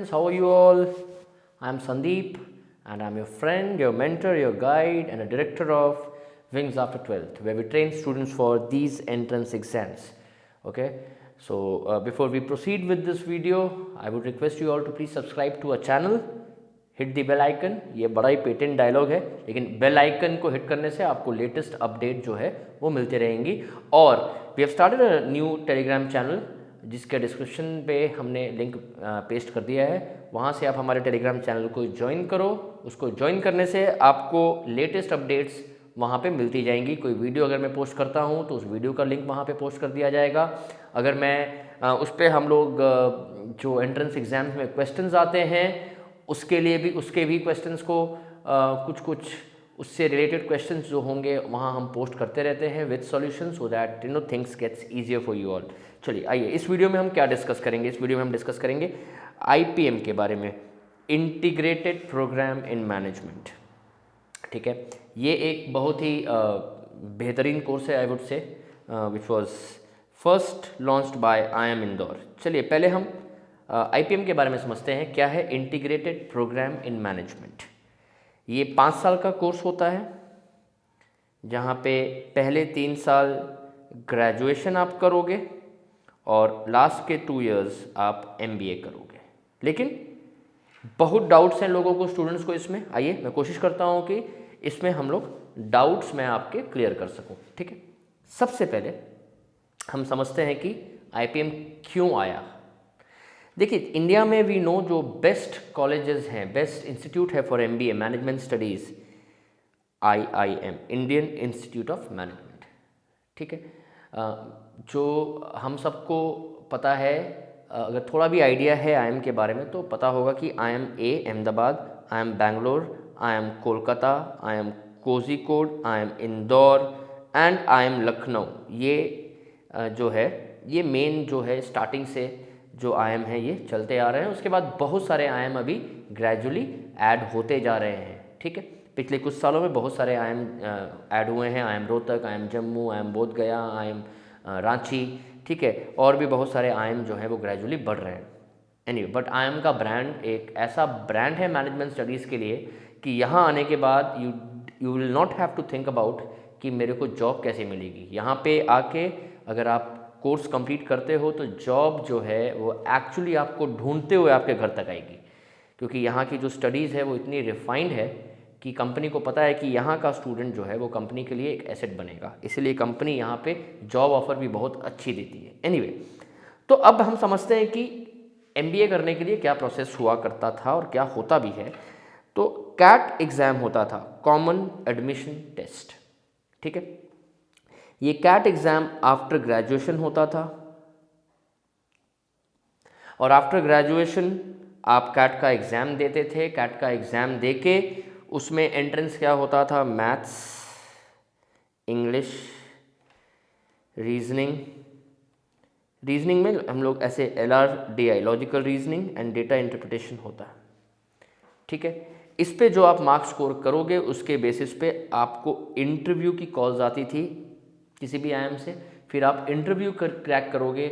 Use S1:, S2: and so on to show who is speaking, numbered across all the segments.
S1: students, how are you all? I am Sandeep and I am your friend, your mentor, your guide and a director of Wings After 12th, where we train students for these entrance exams. Okay, so before we proceed with this video, I would request you all to please subscribe to our channel, hit the bell icon. ये बड़ा ही patent dialogue है, लेकिन bell icon को hit करने से आपको latest update जो है वो मिलते रहेंगी. और we have started a new Telegram channel जिसके डिस्क्रिप्शन पे हमने लिंक पेस्ट कर दिया है. वहाँ से आप हमारे टेलीग्राम चैनल को ज्वाइन करो. उसको ज्वाइन करने से आपको लेटेस्ट अपडेट्स वहाँ पे मिलती जाएंगी. कोई वीडियो अगर मैं पोस्ट करता हूँ तो उस वीडियो का लिंक वहाँ पे पोस्ट कर दिया जाएगा. अगर मैं उस पर हम लोग जो एंट्रेंस एग्जाम्स में क्वेश्चंस आते हैं उसके भी क्वेश्चंस को कुछ उससे रिलेटेड क्वेश्चंस जो होंगे वहाँ हम पोस्ट करते रहते हैं with solution, so that things gets easier for you all. चलिए आइए, इस वीडियो में हम क्या डिस्कस करेंगे. इस वीडियो में हम डिस्कस करेंगे IPM के बारे में, इंटीग्रेटेड प्रोग्राम इन मैनेजमेंट. ठीक है, ये एक बहुत ही बेहतरीन कोर्स है, I would say, which was first launched by IIM Indore. चलिए पहले हम IPM के बारे में समझते हैं. क्या है इंटीग्रेटेड प्रोग्राम इन मैनेजमेंट? ये 5 साल का कोर्स होता है जहाँ पे पहले 3 साल ग्रेजुएशन आप करोगे और लास्ट के 2 इयर्स आप MBA करोगे. लेकिन बहुत डाउट्स हैं लोगों को, स्टूडेंट्स को इसमें. आइए मैं कोशिश करता हूँ कि इसमें हम लोग डाउट्स मैं आपके क्लियर कर सकूँ. ठीक है, सबसे पहले हम समझते हैं कि IPM क्यों आया. देखिए, इंडिया में वी नो जो बेस्ट कॉलेजेस हैं, बेस्ट इंस्टीट्यूट है for MBA management studies, IIM, Indian institute of management. ठीक है, जो हम सबको पता है, अगर थोड़ा भी आइडिया है IIM के बारे में तो पता होगा कि IIM A Ahmedabad, IIM Bangalore, IIM Kolkata, IIM Kozhikode, IIM Indore and IIM Lucknow. ये जो है ये मेन जो है स्टार्टिंग से जो IIM है ये चलते आ रहे हैं. उसके बाद बहुत सारे IIM अभी ग्रेजुअली ऐड होते जा रहे हैं. ठीक है, पिछले कुछ सालों में बहुत सारे IIM ऐड हुए हैं. IIM Rohtak, IIM Jammu, IIM बोध गया, IIM रांची. ठीक है, और भी बहुत सारे IIM जो हैं वो ग्रेजुअली बढ़ रहे हैं. एनीवे, बट IIM का ब्रांड एक ऐसा ब्रांड है मैनेजमेंट स्टडीज़ के लिए कि यहाँ आने के बाद you will not have to think about कि मेरे को जॉब कैसे मिलेगी. यहाँ पे आके अगर आप कोर्स कंप्लीट करते हो तो जॉब जो है वो एक्चुअली आपको ढूंढते हुए आपके घर तक आएगी, क्योंकि यहाँ की जो स्टडीज़ है वो इतनी रिफाइंड है कि कंपनी को पता है कि यहाँ का स्टूडेंट जो है वो कंपनी के लिए एक एसेट बनेगा. इसलिए कंपनी यहाँ पे जॉब ऑफ़र भी बहुत अच्छी देती है. एनीवे, तो अब हम समझते हैं कि MBA करने के लिए क्या प्रोसेस हुआ करता था और क्या होता भी है. तो CAT एग्ज़ाम होता था, कॉमन एडमिशन टेस्ट. ठीक है, ये CAT एग्ज़ाम आफ्टर ग्रेजुएशन होता था और आफ्टर ग्रेजुएशन आप CAT का एग्ज़ाम देते थे. CAT का एग्ज़ाम देके उसमें एंट्रेंस क्या होता था, मैथ्स, इंग्लिश, रीजनिंग में हम लोग ऐसे LRDI, logical reasoning and data interpretation होता है. ठीक है, इस पे जो आप मार्क्स स्कोर करोगे उसके बेसिस पे आपको इंटरव्यू की कॉल्स आती थी किसी भी IIM से. फिर आप इंटरव्यू क्रैक करोगे,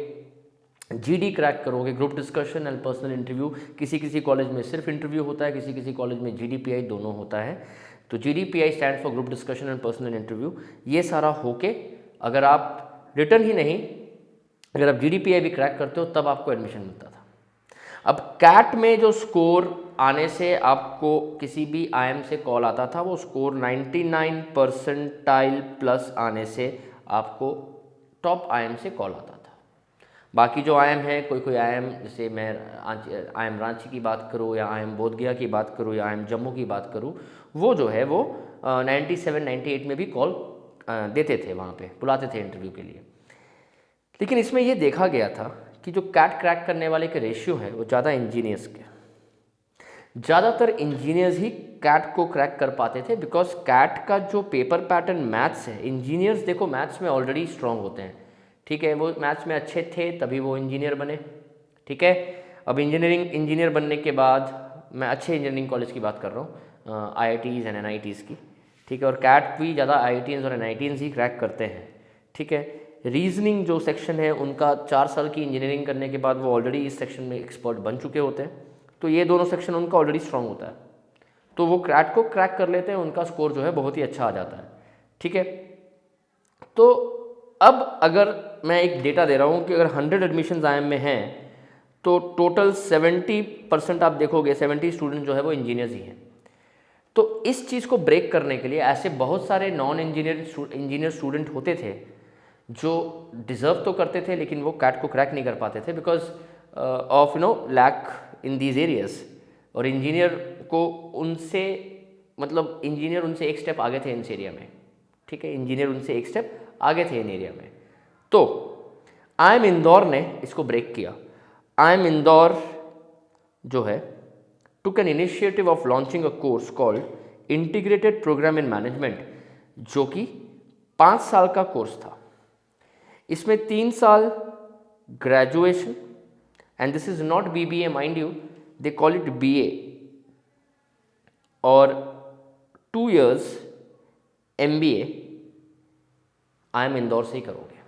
S1: GD क्रैक करोगे, group discussion and personal interview. किसी कॉलेज में सिर्फ इंटरव्यू होता है, किसी कॉलेज में GDPI दोनों होता है. तो GDPI stand for group discussion and personal interview. ये सारा होके अगर आप रिटर्न ही नहीं, अगर आप GDPI भी क्रैक करते हो तब आपको एडमिशन मिलता था. अब CAT में जो स्कोर आने से आपको किसी भी IIM से कॉल आता था, वो स्कोर 99 परसेंटाइल प्लस आने से आपको टॉप IIM से कॉल आता था. बाकी जो IIM है, कोई IIM, जैसे मैं IIM रांची की बात करूँ या IIM बोध गया की बात करूँ या IIM जम्मू की बात करूँ, वो जो है वो 97-98 में भी कॉल देते थे, वहाँ पे बुलाते थे इंटरव्यू के लिए. लेकिन इसमें ये देखा गया था कि जो CAT क्रैक करने वाले के रेशियो है वो ज़्यादा इंजीनियर्स के, ज़्यादातर इंजीनियर्स ही CAT को क्रैक कर पाते थे. बिकॉज CAT का जो पेपर पैटर्न मैथ्स है, इंजीनियर्स देखो मैथ्स में ऑलरेडी स्ट्रांग होते हैं. ठीक है, वो मैथ्स में अच्छे थे तभी वो इंजीनियर बने. ठीक है, अब इंजीनियर बनने के बाद मैं अच्छे इंजीनियरिंग कॉलेज की बात कर रहा हूँ, IITs एंड NITs की. ठीक है, और CAT भी ज़्यादा IITs और NITs ही क्रैक करते हैं. ठीक है, रीजनिंग जो सेक्शन है उनका 4 साल की इंजीनियरिंग करने के बाद वो ऑलरेडी इस सेक्शन में एक्सपर्ट बन चुके होते हैं. तो ये दोनों सेक्शन उनका ऑलरेडी स्ट्रांग होता है, तो वो कैट को क्रैक कर लेते हैं, उनका स्कोर जो है बहुत ही अच्छा आ जाता है। ठीक है, तो अब अगर मैं एक डेटा दे रहा हूँ कि अगर 100 एडमिशन्स IIM में हैं तो टोटल 70% आप देखोगे 70 स्टूडेंट जो है वो इंजीनियर्स ही हैं। तो इस चीज़ को ब्रेक करने के लिए ऐसे बहुत सारे नॉन इंजीनियर स्टूडेंट होते थे जो डिज़र्व तो करते थे लेकिन वो कैट को क्रैक नहीं कर पाते थे because of lack in these areas, और इंजीनियर को उनसे मतलब इंजीनियर उनसे एक स्टेप आगे थे इन एरिया में। ठीक है, इंजीनियर उनसे एक स्टेप आगे थे इन एरिया में। तो IIM इंदौर ने इसको ब्रेक किया। IIM इंदौर जो है took an initiative of launching a course called Integrated Program in Management, जो कि 5 साल का कोर्स था। इसमें 3 साल graduation, and this is not BBA mind you, they call it BA, और 2 years MBA IIM इंदौर से ही करोगे।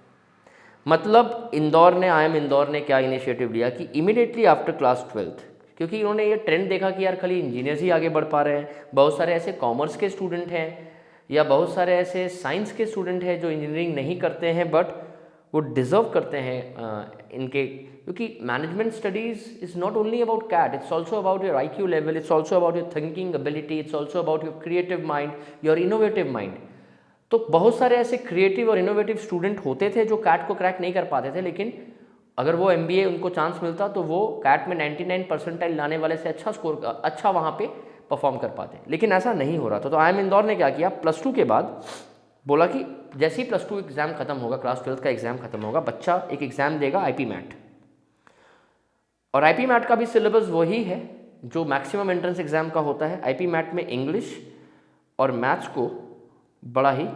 S1: मतलब IIM इंदौर ने क्या इनिशिएटिव लिया कि इमीडिएटली आफ्टर क्लास 12th, क्योंकि इन्होंने ये ट्रेंड देखा कि यार खाली इंजीनियर्स ही आगे बढ़ पा रहे हैं, बहुत सारे ऐसे कॉमर्स के स्टूडेंट हैं या बहुत सारे ऐसे साइंस के स्टूडेंट हैं जो इंजीनियरिंग नहीं करते हैं बट वो डिज़र्व करते हैं इनके, क्योंकि management studies is not only about CAT, it's also about your IQ level, it's also about your thinking ability, it's also about your creative mind, your innovative mind. तो बहुत सारे ऐसे क्रिएटिव और इनोवेटिव स्टूडेंट होते थे जो cat को crack नहीं कर पाते थे, लेकिन अगर वो MBA उनको चांस मिलता तो वो कैट में 99 परसेंटाइल लाने वाले से अच्छा वहाँ पे परफॉर्म कर पाते, लेकिन ऐसा नहीं हो रहा था। तो IIM इंदौर ने क्या किया, +2 के बाद बोला कि जैसे ही +2 एग्ज़ाम खत्म होगा, क्लास 12 का एग्ज़ाम खत्म होगा, बच्चा एक एग्ज़ाम देगा IP मैट, और IP मैट का भी सिलेबस वही है जो मैक्सिमम एंट्रेंस एग्ज़ाम का होता है। IP मैट में इंग्लिश और मैथ्स को बड़ा ही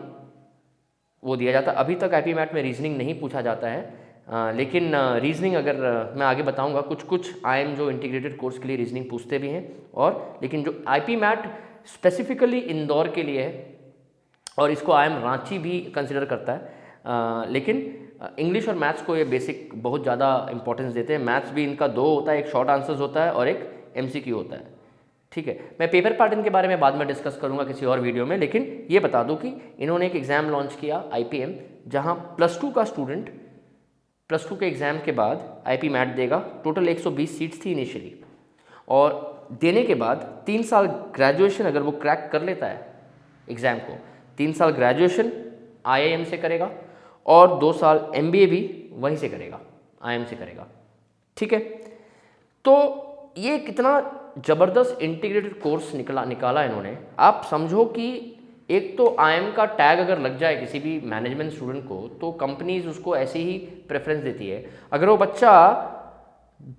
S1: वो दिया जाता है। अभी तक IP मैट में रीजनिंग नहीं पूछा जाता है, लेकिन रीजनिंग अगर मैं आगे बताऊंगा, कुछ IIM जो इंटीग्रेटेड कोर्स के लिए रीजनिंग पूछते भी हैं, और लेकिन जो IP मैट स्पेसिफिकली इंदौर के लिए है और इसको IIM रांची भी कंसिडर करता है, लेकिन इंग्लिश और मैथ्स को ये बेसिक बहुत ज़्यादा इंपॉर्टेंस देते हैं। मैथ्स भी इनका 2 होता है, एक शॉर्ट आंसर्स होता है और एक MCQ होता है। ठीक है, मैं पेपर पैटर्न के बारे में बाद में डिस्कस करूंगा किसी और वीडियो में, लेकिन ये बता दूं कि इन्होंने एक एग्ज़ाम लॉन्च किया IPM, जहां +2 का स्टूडेंट +2 के एग्ज़ाम के बाद IP मैट देगा। टोटल 120 सीट्स थी इनिशियली, और देने के बाद 3 साल ग्रेजुएशन अगर वो क्रैक कर लेता है एग्ज़ाम को, 3 साल ग्रेजुएशन IIM से करेगा और 2 साल MBA भी वहीं से करेगा, IIM से करेगा। ठीक है, तो ये कितना ज़बरदस्त इंटीग्रेटेड कोर्स निकाला इन्होंने। आप समझो कि एक तो IIM का टैग अगर लग जाए किसी भी मैनेजमेंट स्टूडेंट को तो कंपनीज उसको ऐसे ही प्रेफरेंस देती है। अगर वो बच्चा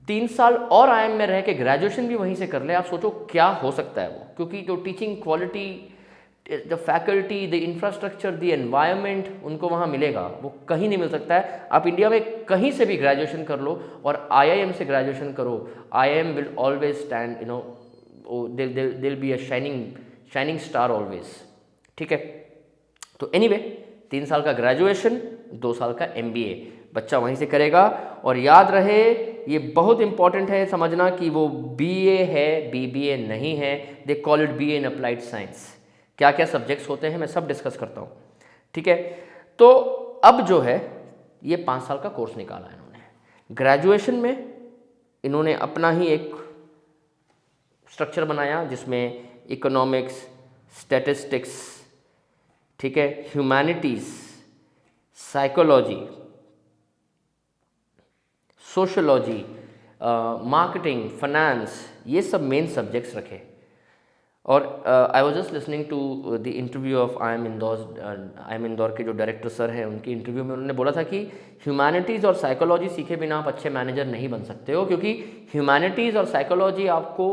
S1: 3 साल और IIM में रह के ग्रेजुएशन भी वहीं से कर ले, आप सोचो क्या हो सकता है वो, क्योंकि जो teaching quality, the faculty, the infrastructure, the environment उनको वहाँ मिलेगा वो कहीं नहीं मिल सकता है। आप इंडिया में कहीं से भी ग्रेजुएशन कर लो और IIM से ग्रेजुएशन करो, IIM विल ऑलवेज स्टैंड, दिल be a shining star always. ठीक है, तो एनीवे 3 साल का ग्रेजुएशन, 2 साल का MBA बच्चा वहीं से करेगा। और याद रहे, ये बहुत इंपॉर्टेंट है समझना कि वो BA है, BBA नहीं है। They call it BA in applied science. क्या क्या सब्जेक्ट्स होते हैं मैं सब डिस्कस करता हूँ। ठीक है, तो अब जो है ये 5 साल का कोर्स निकाला इन्होंने। ग्रेजुएशन में इन्होंने अपना ही एक स्ट्रक्चर बनाया जिसमें इकोनॉमिक्स, स्टैटिस्टिक्स, ठीक है, humanities, psychology, sociology, marketing, finance, ये सब मेन सब्जेक्ट्स रखे। और I was just listening to the interview of IIM Indore के जो डायरेक्टर सर हैं, उनके इंटरव्यू में उन्होंने बोला था कि ह्यूमैनिटीज़ और साइकोलॉजी सीखे बिना आप अच्छे मैनेजर नहीं बन सकते हो, क्योंकि ह्यूमैनिटीज़ और साइकोलॉजी आपको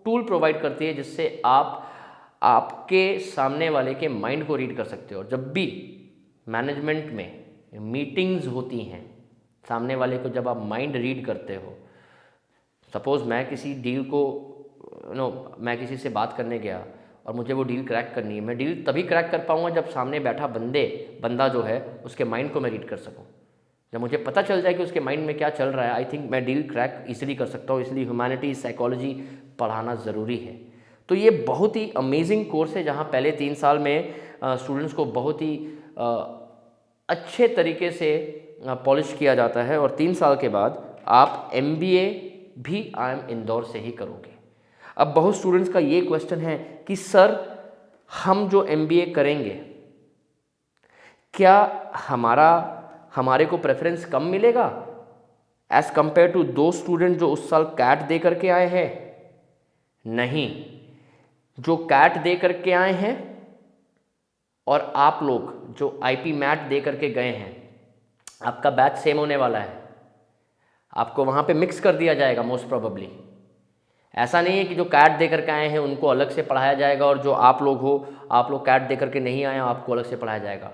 S1: टूल प्रोवाइड करती है जिससे आप आपके सामने वाले के माइंड को रीड कर सकते हो। और जब भी मैनेजमेंट में मीटिंग्स होती हैं, सामने वाले को जब आप माइंड रीड करते हो, सपोज़ मैं किसी डील को मैं किसी से बात करने गया और मुझे वो डील क्रैक करनी है, मैं डील तभी क्रैक कर पाऊँगा जब सामने बैठा बंदा जो है उसके माइंड को मैं रीड कर सकूँ। जब मुझे पता चल जाए कि उसके माइंड में क्या चल रहा है, आई थिंक मैं डील क्रैक इजीली कर सकता हूँ। इसलिए ह्यूमैनिटीज साइकोलॉजी पढ़ाना ज़रूरी है। तो ये बहुत ही अमेजिंग कोर्स है जहाँ पहले 3 साल में स्टूडेंट्स को बहुत ही अच्छे तरीके से पॉलिश किया जाता है, और 3 साल के बाद आप MBA भी IIM इंदौर से ही करोगे। अब बहुत स्टूडेंट्स का ये क्वेश्चन है कि सर हम जो MBA करेंगे क्या हमारे को प्रेफरेंस कम मिलेगा एज़ कंपेयर टू दो स्टूडेंट जो उस साल कैट दे करके आए हैं? नहीं, जो कैट दे करके आए हैं और आप लोग जो IP मैट दे करके गए हैं, आपका बैच सेम होने वाला है। आपको वहाँ पे मिक्स कर दिया जाएगा मोस्ट प्रोबेबली। ऐसा नहीं है कि जो कैट दे करके आए हैं उनको अलग से पढ़ाया जाएगा और जो आप लोग कैट दे करके नहीं आए आपको अलग से पढ़ाया जाएगा।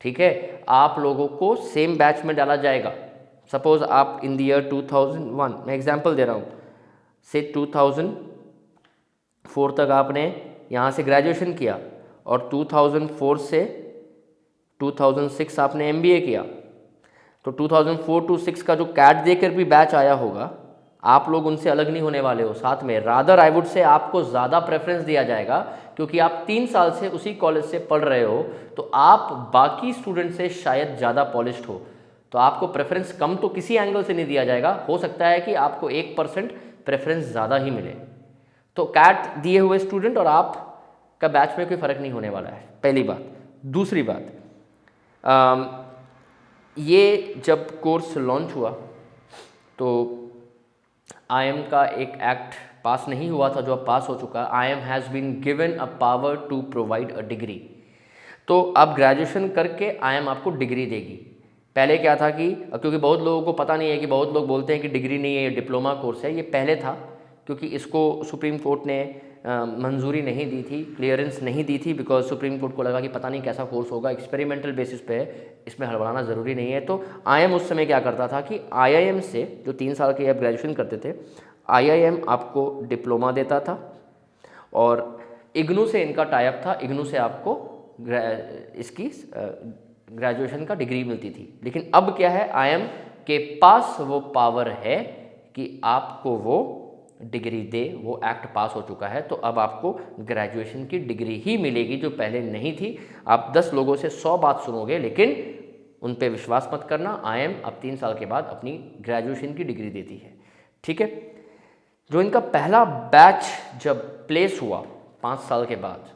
S1: ठीक है, आप लोगों को सेम बैच में डाला जाएगा। सपोज आप इन द ईयर 2001, मैं एग्जांपल दे रहा हूँ, से 2004 तक आपने यहाँ से ग्रेजुएशन किया और 2004 से 2006 आपने MBA किया, तो 2004 to 6 का जो कैट देकर भी बैच आया होगा, आप लोग उनसे अलग नहीं होने वाले हो। साथ में रादर आई वुड से आपको ज़्यादा प्रेफरेंस दिया जाएगा क्योंकि आप 3 साल से उसी कॉलेज से पढ़ रहे हो, तो आप बाकी स्टूडेंट से शायद ज़्यादा पॉलिश्ड हो, तो आपको प्रेफरेंस कम तो किसी एंगल से नहीं दिया जाएगा। हो सकता है कि आपको 1% प्रेफरेंस ज़्यादा ही मिले। तो कैट दिए हुए स्टूडेंट और आप का बैच में कोई फ़र्क नहीं होने वाला है, पहली बात। दूसरी बात, ये जब कोर्स लॉन्च हुआ तो IIM का एक एक्ट पास नहीं हुआ था जो अब पास हो चुका है। IIM has been given a power to provide a degree. तो अब ग्रेजुएशन करके IIM आपको डिग्री देगी। पहले क्या था कि क्योंकि बहुत लोगों को पता नहीं है कि बहुत लोग बोलते हैं कि डिग्री नहीं है, ये डिप्लोमा कोर्स है। ये पहले था क्योंकि इसको सुप्रीम कोर्ट ने मंजूरी नहीं दी थी, क्लियरेंस नहीं दी थी, बिकॉज सुप्रीम कोर्ट को लगा कि पता नहीं कैसा कोर्स होगा, एक्सपेरिमेंटल बेसिस पे है, इसमें हड़बड़ाना ज़रूरी नहीं है। तो IIM उस समय क्या करता था कि IIM से जो 3 साल के आप ग्रेजुएशन करते थे, IIM आपको डिप्लोमा देता था और IGNOU से इनका टाइप था, IGNOU से आपको इसकी ग्रेजुएशन का डिग्री मिलती थी। लेकिन अब क्या है, IIM के पास वो पावर है कि आपको वो डिग्री दे, वो एक्ट पास हो चुका है। तो अब आपको ग्रेजुएशन की डिग्री ही मिलेगी जो पहले नहीं थी। आप 10 लोगों से 100 बात सुनोगे लेकिन उन पे विश्वास मत करना। IIM अब 3 साल के बाद अपनी ग्रेजुएशन की डिग्री देती है। ठीक है, जो इनका पहला बैच जब प्लेस हुआ 5 साल के बाद,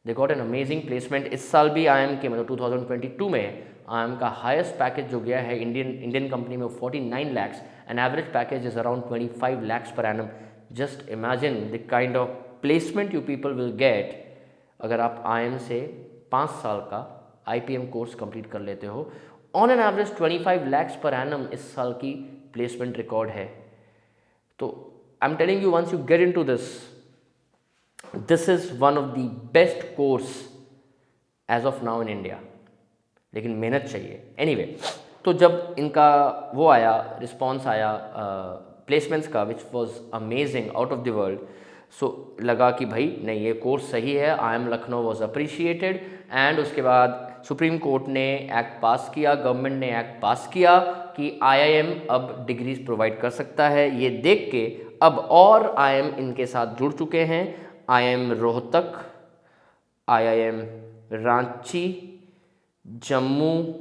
S1: they got an amazing placement. इस साल भी IIM के मतलब 2022 में IIM का हाईएस्ट पैकेज जो गया है इंडियन कंपनी में 49 lakhs, an average package is around 25 lakhs per annum। Just imagine the kind of placement you people will get अगर आप IIM से 5 साल का IPM कोर्स कंप्लीट कर लेते हो। On an average 25 lakhs per annum इस साल की प्लेसमेंट रिकॉर्ड है। तो I am telling you, once you get into this is one of the best course as of now in India, लेकिन मेहनत चाहिए। एनीवे, तो जब इनका वो आया, रिस्पॉन्स आया प्लेसमेंट्स का, which was amazing, out of the world, so लगा कि भाई नहीं, ये कोर्स सही है। IIM Lucknow was appreciated and उसके बाद सुप्रीम कोर्ट ने एक्ट पास किया, गवर्नमेंट ने एक्ट पास किया कि IIM अब डिग्रीज प्रोवाइड कर सकता है। ये देख के अब और IIM इनके साथ जुड़ चुके हैं। IIM Rohtak, IIM Ranchi, Jammu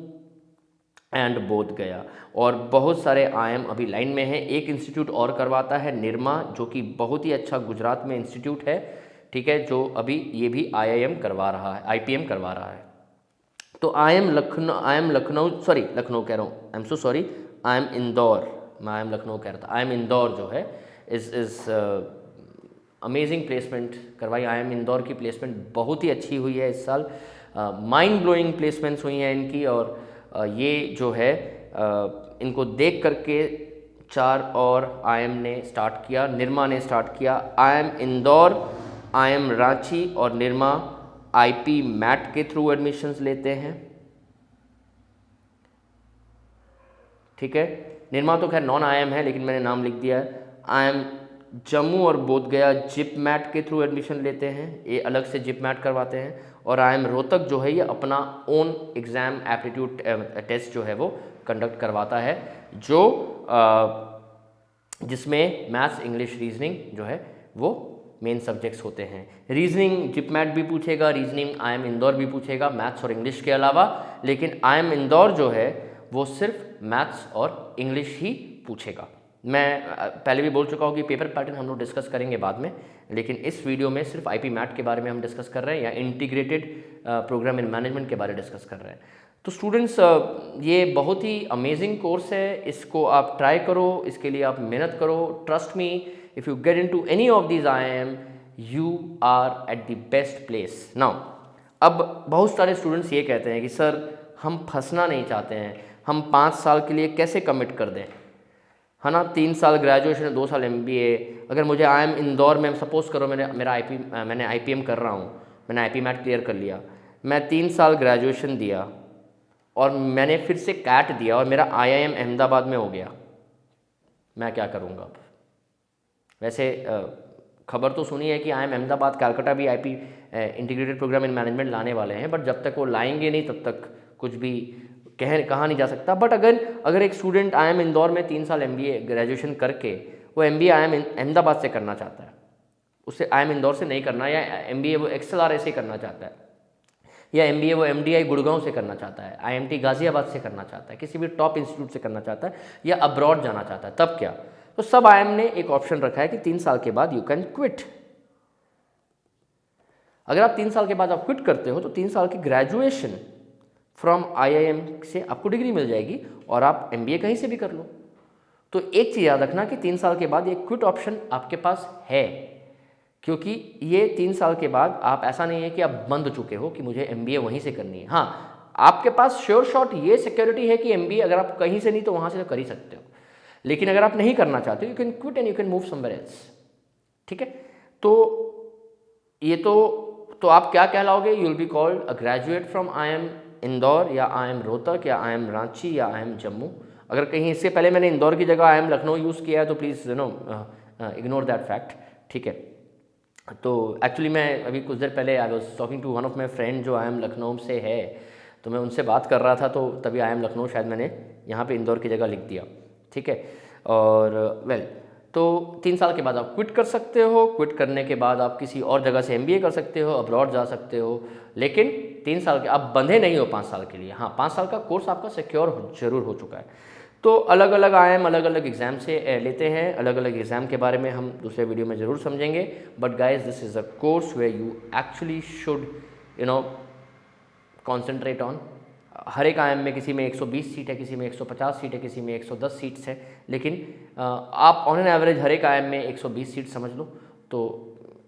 S1: and बोध गया, और बहुत सारे IIM अभी लाइन में हैं। एक इंस्टीट्यूट और करवाता है निरमा, जो कि बहुत ही अच्छा गुजरात में इंस्टीट्यूट है। ठीक है, जो अभी ये भी IIM करवा रहा है, IPM करवा रहा है। तो IIM लखनऊ कह रहा था। IIM इंदौर जो है इस अमेजिंग प्लेसमेंट करवाई। IIM इंदौर की प्लेसमेंट बहुत ही अच्छी हुई है इस साल, माइंड ब्लोइंग प्लेसमेंट्स हुई हैं इनकी। और ये जो है इनको देख करके 4 और IIM ने स्टार्ट किया, निरमा ने स्टार्ट किया। IIM इंदौर, IIM रांची और निरमा IP मैट के थ्रू एडमिशन्स लेते हैं। ठीक है, निरमा तो खैर नॉन IIM है, लेकिन मैंने नाम लिख दिया है। IIM जम्मू और बोध गया जिप मैट के थ्रू एडमिशन लेते हैं, ये अलग से जिप मैट करवाते हैं। और IIM रोहतक जो है ये अपना ओन एग्ज़ाम एप्टीट्यूड टेस्ट जो है वो कंडक्ट करवाता है, जो जिसमें मैथ्स, इंग्लिश, रीजनिंग जो है वो मेन सब्जेक्ट्स होते हैं। रीजनिंग जिपमैट भी पूछेगा, रीजनिंग IIM इंदौर भी पूछेगा मैथ्स और इंग्लिश के अलावा, लेकिन IIM इंदौर जो है वो सिर्फ मैथ्स और इंग्लिश ही पूछेगा। मैं पहले भी बोल चुका हूँ कि पेपर पैटर्न हम लोग डिस्कस करेंगे बाद में, लेकिन इस वीडियो में सिर्फ IP मैट के बारे में हम डिस्कस कर रहे हैं, या इंटीग्रेटेड प्रोग्राम इन मैनेजमेंट के बारे में डिस्कस कर रहे हैं। तो स्टूडेंट्स, ये बहुत ही अमेजिंग कोर्स है, इसको आप ट्राई करो, इसके लिए आप मेहनत करो। Trust me, if you get into any of these IIM, you are at the best place. Now, अब बहुत सारे स्टूडेंट्स ये कहते हैं कि सर हम फंसना नहीं चाहते हैं, हम 5 साल के लिए कैसे कमिट कर दें, है ना, 3 साल ग्रेजुएशन, 2 साल MBA। अगर मुझे IIM इंदौर में, सपोज करो मैंने IPM कर रहा हूँ, मैंने IP मैट क्लियर कर लिया, मैं 3 साल ग्रेजुएशन दिया और मैंने फिर से कैट दिया और मेरा IIM अहमदाबाद में हो गया, मैं क्या करूँगा अब? वैसे खबर तो सुनी है कि IIM अहमदाबाद, कलकत्ता भी IP integrated programme in management लाने वाले हैं, बट जब तक वो लाएंगे नहीं तब तक कुछ भी कहा नहीं जा सकता। बट अगर एक स्टूडेंट IIM इंदौर में 3 साल MBA ग्रेजुएशन करके वो MBA IIM अहमदाबाद से करना चाहता है, उससे IIM इंदौर से नहीं करना, या MBA वो XLR से करना चाहता है, या MBA वो MDI गुड़गांव से करना चाहता है, IMT गाजियाबाद से करना चाहता है, किसी भी टॉप इंस्टीट्यूट से करना चाहता है, या अब्रॉड जाना चाहता है, तब क्या? तो सब IIM ने एक ऑप्शन रखा है कि 3 साल के बाद यू कैन क्विट। अगर आप 3 साल के बाद आप क्विट करते हो तो 3 साल की ग्रेजुएशन फ्रॉम IIM से आपको डिग्री मिल जाएगी और आप MBA कहीं से भी कर लो। तो एक चीज़ याद रखना कि 3 साल के बाद एक क्विट ऑप्शन आपके पास है, क्योंकि ये 3 साल के बाद आप, ऐसा नहीं है कि आप बंद चुके हो कि मुझे MBA वहीं से करनी है। हाँ, आपके पास श्योर शॉट ये सिक्योरिटी है कि MBA अगर आप कहीं से नहीं तो वहाँ से तो कर ही सकते हो, लेकिन अगर आप नहीं करना चाहते, you can quit and you can move somewhere else. ठीक है, तो ये तो आप क्या कहलाओगे? You will be called a graduate from IIM Indore, या IIM रोहतक, या IIM रांची, या IIM जम्मू। अगर कहीं इससे पहले मैंने इंदौर की जगह IIM लखनऊ यूज़ किया है तो प्लीज़ इग्नोर दैट फैक्ट। ठीक है, तो एक्चुअली मैं अभी कुछ देर पहले I was talking to one of my friend जो IIM लखनऊ से है, तो मैं उनसे बात कर रहा था, तो तभी IIM लखनऊ शायद मैंने यहाँ पे इंदौर की जगह लिख दिया। ठीक है, और तो 3 साल के बाद आप क्विट कर सकते हो। क्विट करने के बाद आप किसी और जगह से MBA कर सकते हो, अब्रॉड जा सकते हो, लेकिन 3 साल के आप बंधे नहीं हो 5 साल के लिए। हाँ, 5 साल का कोर्स आपका सिक्योर जरूर हो चुका है। तो अलग अलग IIM अलग अलग एग्ज़ाम से लेते हैं, अलग अलग एग्ज़ाम के बारे में हम दूसरे वीडियो में ज़रूर समझेंगे। But guys, this is a course where you actually should concentrate on. हर एक IIM में किसी में 120 सीट है, किसी में 150 सीट है, किसी में 110 सीट्स है, लेकिन आप ऑन एन एवरेज हर एक IIM में 120 सीट समझ लो। तो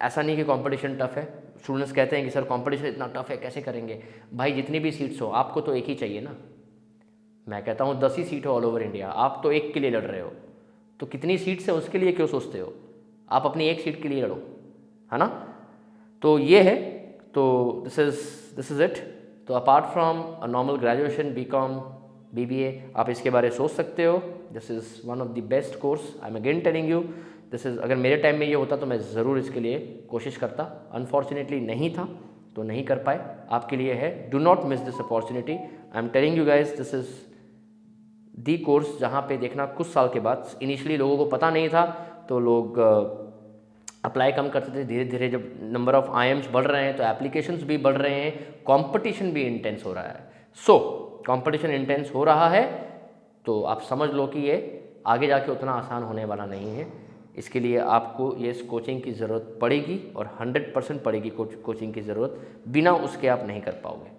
S1: ऐसा नहीं कि कंपटीशन टफ है। स्टूडेंट्स कहते हैं कि सर कंपटीशन इतना टफ है, कैसे करेंगे? भाई, जितनी भी सीट्स हो, आपको तो एक ही चाहिए ना। मैं कहता हूँ 10 ही सीट हो ऑल ओवर इंडिया, आप तो एक के लिए लड़ रहे हो, तो कितनी सीट्स है उसके लिए क्यों सोचते हो? आप अपनी एक सीट के लिए लड़ो, है ना। तो ये है, तो दिस इज़ इट। तो apart from a normal graduation, BCom, BBA, आप इसके बारे में सोच सकते हो। This is one of the best course, I am again telling you, this is. अगर मेरे टाइम में ये होता तो मैं ज़रूर इसके लिए कोशिश करता। अनफॉर्चुनेटली नहीं था तो नहीं कर पाए, आपके लिए है। Do not miss this opportunity, I am telling you guys, this is the course जहाँ पे देखना कुछ साल के बाद, इनिशियली लोगों को पता नहीं था तो लोग अप्लाई कम करते थे। धीरे धीरे जब नंबर ऑफ IIMs बढ़ रहे हैं तो एप्लीकेशंस भी बढ़ रहे हैं, कंपटीशन भी इंटेंस हो रहा है। सो कंपटीशन इंटेंस हो रहा है तो आप समझ लो कि ये आगे जाके उतना आसान होने वाला नहीं है। इसके लिए आपको ये कोचिंग की ज़रूरत पड़ेगी और 100% पड़ेगी कोचिंग की ज़रूरत, बिना उसके आप नहीं कर पाओगे।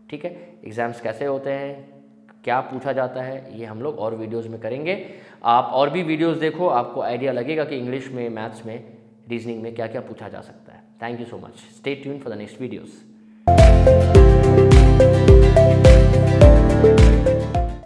S1: ठीक है, एग्ज़ाम्स कैसे होते हैं, क्या पूछा जाता है, ये हम लोग और वीडियोस में करेंगे। आप और भी वीडियोस देखो, आपको आइडिया लगेगा कि इंग्लिश में, मैथ्स में, रीजनिंग में क्या क्या पूछा जा सकता है। Thank you so much, stay tuned for the next videos.